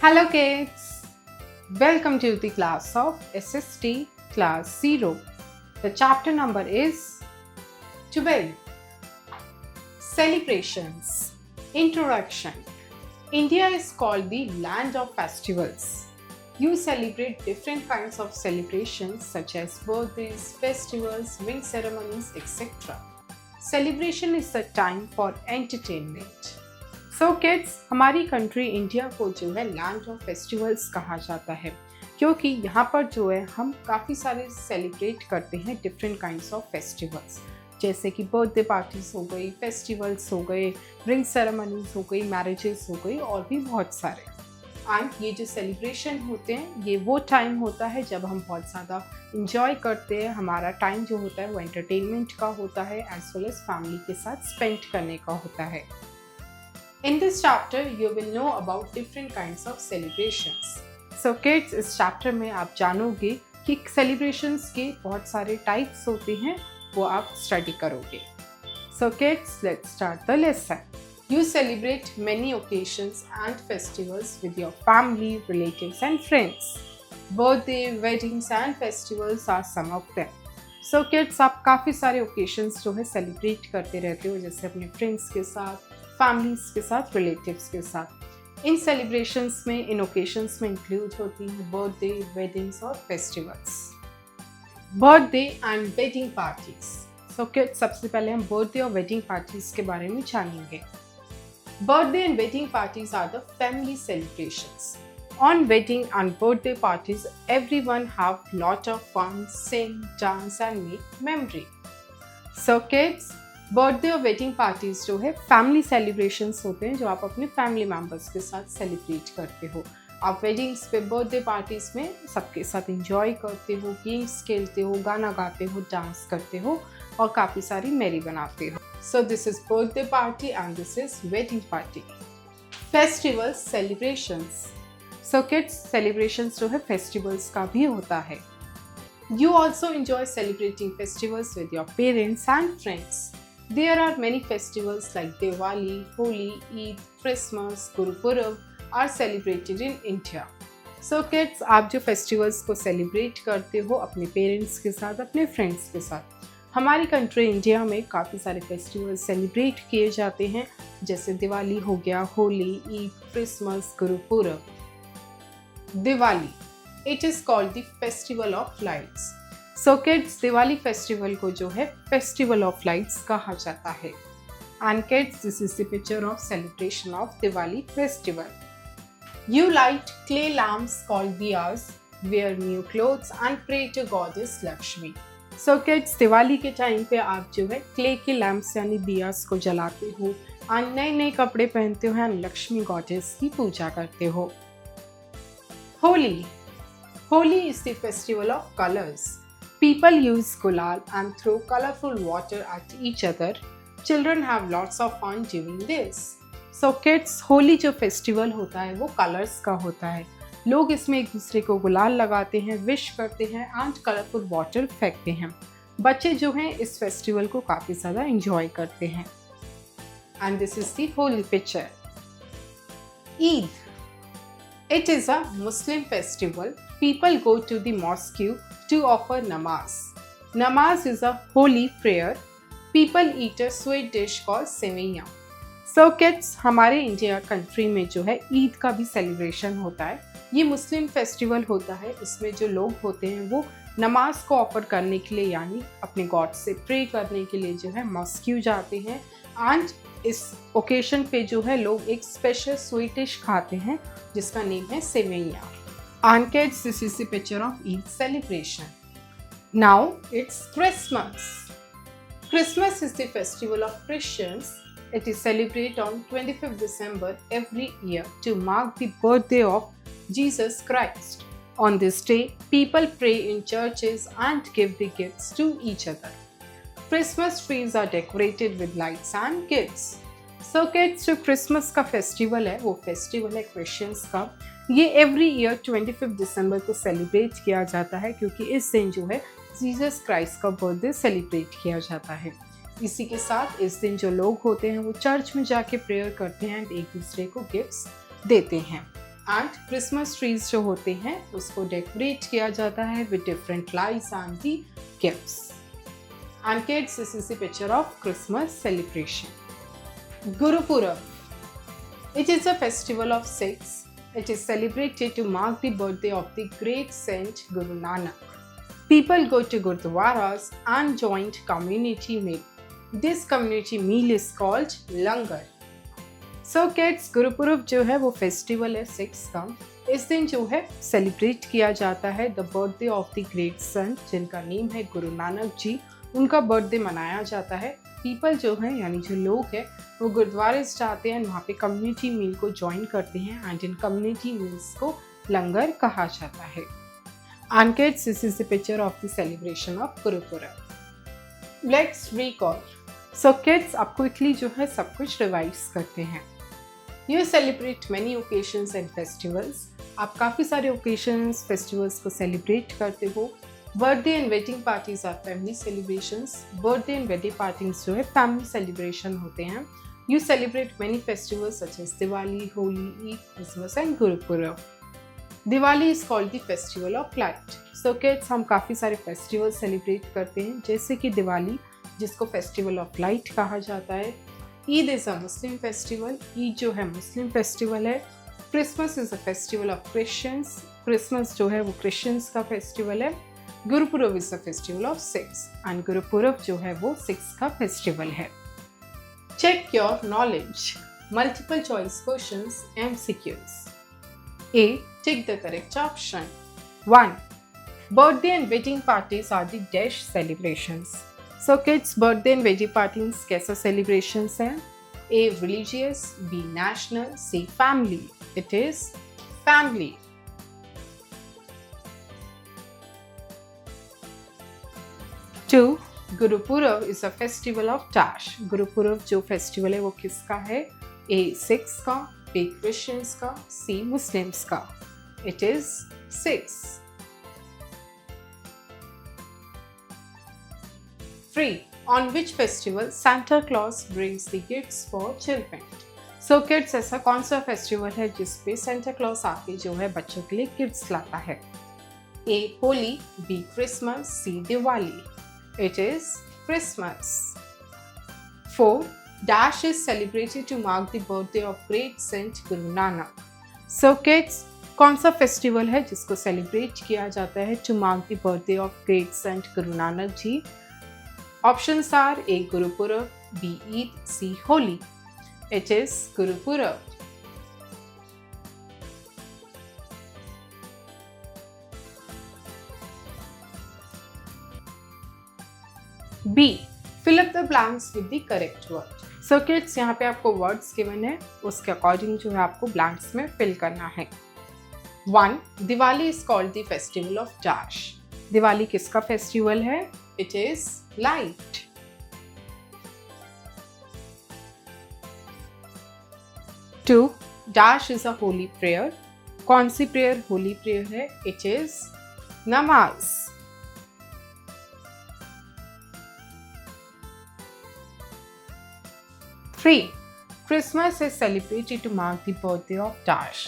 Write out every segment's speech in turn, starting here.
Hello kids, welcome to the class of SST class 0. The chapter number is 12. Celebrations. Introduction. India is called the land of festivals. You celebrate different kinds of celebrations such as birthdays, festivals, ring ceremonies, etc. Celebration is the time for entertainment. So kids, हमारी country India को जो है land of festivals कहा जाता है क्योंकि यहाँ पर जो है हम काफ़ी सारे सेलिब्रेट करते हैं डिफरेंट काइंड्स ऑफ फेस्टिवल्स, जैसे कि बर्थडे पार्टीज हो गई, फेस्टिवल्स हो गए, रिंग सेरेमनीज हो गई, मैरिजेस हो गई और भी बहुत सारे। एंड ये जो सेलिब्रेशन होते हैं ये वो टाइम होता है जब हम बहुत ज़्यादा इंजॉय करते हैं। हमारा टाइम जो होता है वो एंटरटेनमेंट का होता है एज वेल एज फैमिली के साथ स्पेंड करने का होता है। In this chapter, you will know about different kinds of celebrations. So kids, इस chapter में आप जानोगे कि celebrations के बहुत सारे types होते हैं, वो आप study करोगे। So kids, let's start the lesson. You celebrate many occasions and festivals with your family, relatives and friends. Birthday, weddings and festivals are some of them. So kids, आप काफ़ी सारे occasions जो है celebrate करते रहते हो, जैसे अपने friends के साथ, फैमिलीज के साथ, रिलेटिव्स के साथ। इन सेलिब्रेशंस में, इन ओकेशंस में इंक्लूड होती हैं बर्थडे, वेडिंग्स और festivals. Birthday and wedding parties. So kids, सबसे पहले हम बर्थडे और वेडिंग पार्टीज के बारे में जानेंगे। Birthday and wedding parties are the family celebrations. On wedding and birthday parties, everyone have lot of fun, sing, dance and make memory. So kids, birthday और wedding parties जो है family celebrations होते हैं जो आप अपने फैमिली मेम्बर्स के साथ सेलिब्रेट करते हो। आप वेडिंग्स पे, बर्थडे पार्टीज में सबके साथ एंजॉय करते हो, गेम्स खेलते हो, गाना गाते हो, डांस करते हो और काफ़ी सारी मेरी बनाते हो। So this is birthday party and this is wedding party. Festival celebrations. So kids, celebrations जो है फेस्टिवल्स का भी होता है। You also enjoy celebrating festivals with your parents and friends. There are many festivals like Diwali, Holi, Eid, Christmas, Guru Purab are celebrated in India. So kids, आप जो festivals को celebrate करते हो अपने पेरेंट्स के साथ, अपने फ्रेंड्स के साथ, हमारी कंट्री इंडिया में काफ़ी सारे फेस्टिवल्स सेलिब्रेट किए जाते हैं, जैसे दिवाली हो गया, Holi, Eid, Christmas, Guru Purab. Diwali, it is called the festival of lights. So kids, Diwali festival को जो है फेस्टिवल ऑफ लाइट्स कहा जाता है। And kids, this is the picture of celebration of Diwali festival. You light clay lamps called diyas, wear new clothes and pray to goddess Lakshmi. So kids, Diwali के time पे आप जो है क्ले के लैम्प्स यानी दियास को जलाते हो और नए नए कपड़े पहनते हो एंड लक्ष्मी गॉडेस की पूजा करते हो। Holi. Holi is the festival of colours. People use gulal and throw colorful water at each other. Children have lots of fun during this. So kids, Holi जो फेस्टिवल होता है वो कलर्स का होता है। लोग इसमें एक दूसरे को गुलाल लगाते हैं, विश करते हैं एंड कलरफुल वाटर फेंकते हैं। बच्चे जो हैं इस फेस्टिवल को काफ़ी ज़्यादा इंजॉय करते हैं। And this is the Holi picture. Eid. It is a Muslim festival. People go to the mosque to offer namaz. Namaz is a holy prayer. People eat a sweet dish called सेवैयाँ। So kids, हमारे India country में जो है ईद का भी celebration होता है। ये मुस्लिम festival होता है। इसमें जो लोग होते हैं वो नमाज को ऑफर करने के लिए यानी अपने गॉड से प्रे करने के लिए जो है मॉस्क्यू जाते हैं। एंड इस ओकेशन पे जो है लोग एक स्पेशल स्वीट डिश खाते हैं जिसका नेम है सेवैयाँ। And kids, this is the picture of Eid celebration. Now it's Christmas. Christmas is the festival of Christians. It is celebrated on 25th December every year to mark the birthday of Jesus Christ. On this day, people pray in churches and give the gifts to each other. Christmas trees are decorated with lights and gifts. So kids, जो Christmas का festival है वो festival है Christians का। ये every year 25 दिसंबर को celebrate किया जाता है क्योंकि इस दिन जो है जीसस क्राइस्ट का बर्थडे सेलिब्रेट किया जाता है। इसी के साथ इस दिन जो लोग होते हैं वो चर्च में जाके प्रेयर करते हैं एंड एक दूसरे को गिफ्ट्स देते हैं। एंड क्रिसमस ट्रीज जो होते हैं उसको डेकोरेट किया जाता है with different lights and the gifts. And kids, this is the picture of Christmas celebration. Gurpurab, it is a festival of six. It is celebrated to mark the birthday of the great saint Guru Nanak. People go to gurdwaras and join community meal. This community meal is called langar. So kids, Gurpurab जो है वो festival है 6 का। इस दिन जो है celebrate किया जाता है the birthday of the great संत जिनका नेम है गुरु नानक जी। उनका बर्थडे मनाया जाता है। पीपल जो है यानी जो लोग हैं वो गुरुद्वारे जाते हैं, वहाँ पे कम्युनिटी मील को ज्वाइन करते हैं एंड इन कम्युनिटी मील्स को लंगर कहा जाता है। And kids, this is the picture of the celebration of Gurpurab. Let's recall. So kids, अब क्विकली जो है सब कुछ रिवाइज करते हैं। You celebrate many occasions and festivals. आप काफ़ी सारे ओकेजन्स फेस्टिवल्स को सेलिब्रेट करते हो। Birthday and wedding parties are family celebrations. Birthday and wedding parties जो है फैमिली सेलिब्रेशन होते हैं। You celebrate many festivals such as Diwali, Holi, Eid, Christmas and Gurpurab. Diwali is called the festival of light. So kids, हम काफ़ी सारे फेस्टिवल सेलिब्रेट करते हैं जैसे कि दिवाली जिसको फेस्टिवल ऑफ लाइट कहा जाता है। Eid is a Muslim festival. Eid जो है मुस्लिम फेस्टिवल है। Christmas is a festival of Christians. Christmas जो है वो क्रिश्चियंस का फेस्टिवल है। Gurpurab is a festival of 6 and Gurpurab जो है वो 6 का फेस्टिवल है। Check your knowledge. Multiple choice questions, MCQs। A. Take the correct option. 1. Birthday and wedding parties are the dash celebrations. So kids, birthday and wedding parties कैसा celebrations हैं? A. Religious, B. National, C. Family. It is family. 2. Gurupurab is a festival of dash. Gurupurab जो festival है वो किसका है? A. Sikhs का, B. Christians का, C. Muslims का. It is 6. 3. On which festival Santa Claus brings the gifts for children? So kids, ऐसा कौन सा फेस्टिवल है जिसपे Santa Claus आके जो है बच्चों के लिए गिफ्ट्स लाता है? A. Holi, B. Christmas, C. Diwali. It is Christmas. 4. Dash is celebrated to mark the birthday of great saint Guru Nanak. So kids, कौन सा फेस्टिवल है जिसको सेलिब्रेट किया जाता है to mark the birthday of great saint Guru Nanak ji? Options are A. Gurpurab, B. Eid, C. Holi. It is Gurpurab. B. Fill up the blanks with the correct word. So kids, यहाँ पे आपको words given है, उसके अकॉर्डिंग जो है आपको blanks में fill करना है। 1. Diwali is called the festival of dash. Diwali किसका फेस्टिवल है? It is light. 2. Dash is a holy prayer. कौन सी प्रेयर होली प्रेयर है? It is नमाज। 3. Christmas is celebrated to mark the birthday of dash.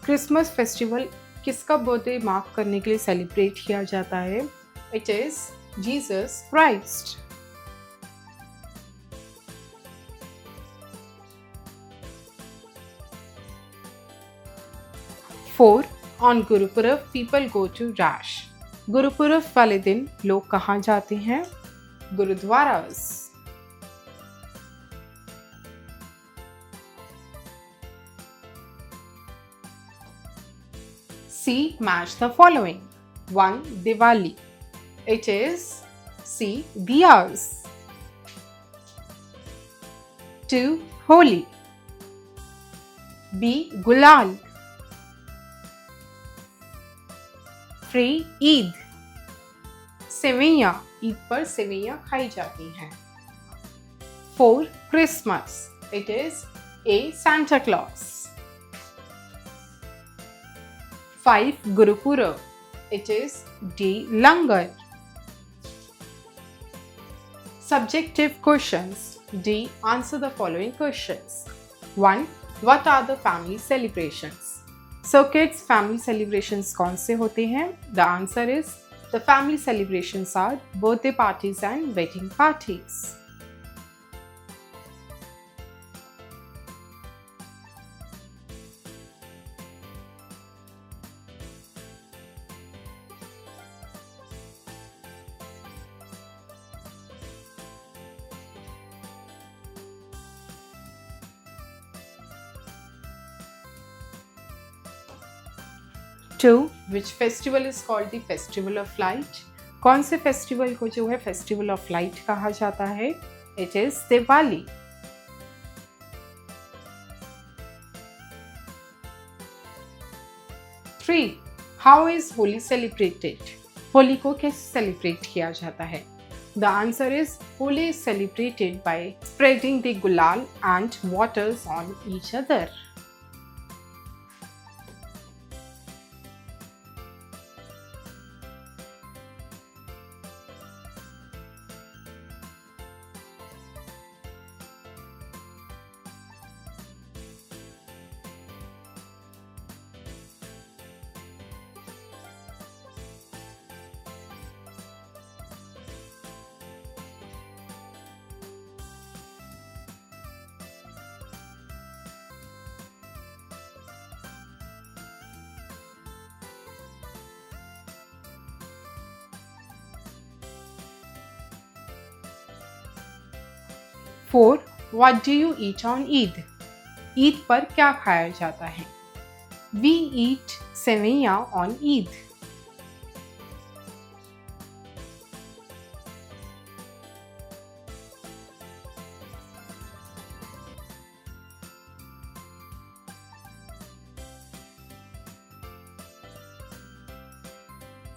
Christmas festival किसका birthday mark करने के लिए celebrate किया जाता है? It is Jesus Christ. 4. On Gurupurab, people go to dash. Gurpurab वाले दिन लोग कहाँ जाते हैं? गुरुद्वारास। C. Match the following. 1. Diwali. It is C. Diyas. 2. Holi. B. Gulal. 3. Eid. सेवैयाँ, Eid पर सेवैयाँ खाई जाती हैं। 4. Christmas. It is A. Santa Claus. 5. Gurupurab. It is D. Langar. Subjective questions. D. Answer the following questions. 1. What are the family celebrations? So kids, family celebrations कौन से होते हैं? The answer is the family celebrations are birthday parties and wedding parties. 2. Which festival is called the Festival of Light? कौन से festival को जो है festival of light कहा जाता है? It is Diwali. 3. How is Holi celebrated? Holi को कैसे सेलिब्रेट किया जाता है? The answer is Holi is celebrated by spreading the gulal and waters on each other. 4. What do you eat on Eid? Eid पर क्या खाया जाता है? We eat सेवैयाँ on Eid.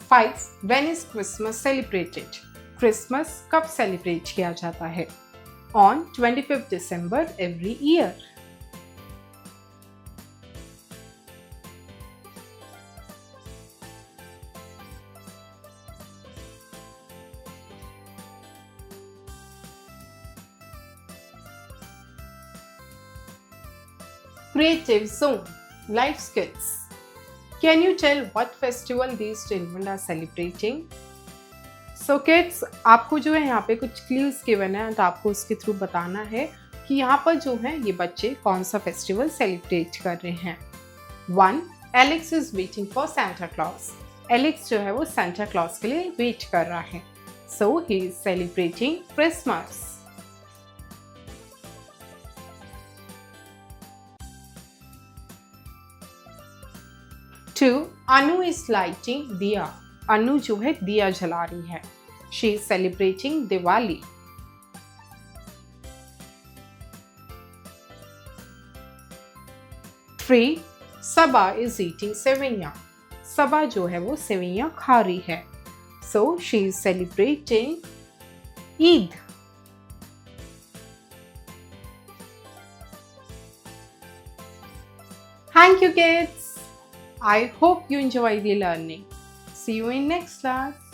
5. When is Christmas celebrated? Christmas कब celebrate किया जाता है? On 25th December every year. 'Creative Zone. Life skills. Can you tell what festival these children are celebrating? So kids, आपको जो है यहाँ पे कुछ क्लूज गिवन है तो आपको उसके थ्रू बताना है कि यहाँ पर जो है ये बच्चे कौन सा फेस्टिवल सेलिब्रेट कर रहे हैं. 1. Alex is waiting for Santa Claus. Alex जो है वो सेंटा क्लॉज के लिए वेट कर रहा है. So he is celebrating Christmas. 2. Anu is lighting diya. Anu जो है दिया जला रही है. She is celebrating Diwali. 3. Saba is eating sevaiyan. Saba जो है वो सेवैयाँ खा रही है. So she is celebrating Eid. Thank you kids. I hope you enjoy the learning. See you in next class.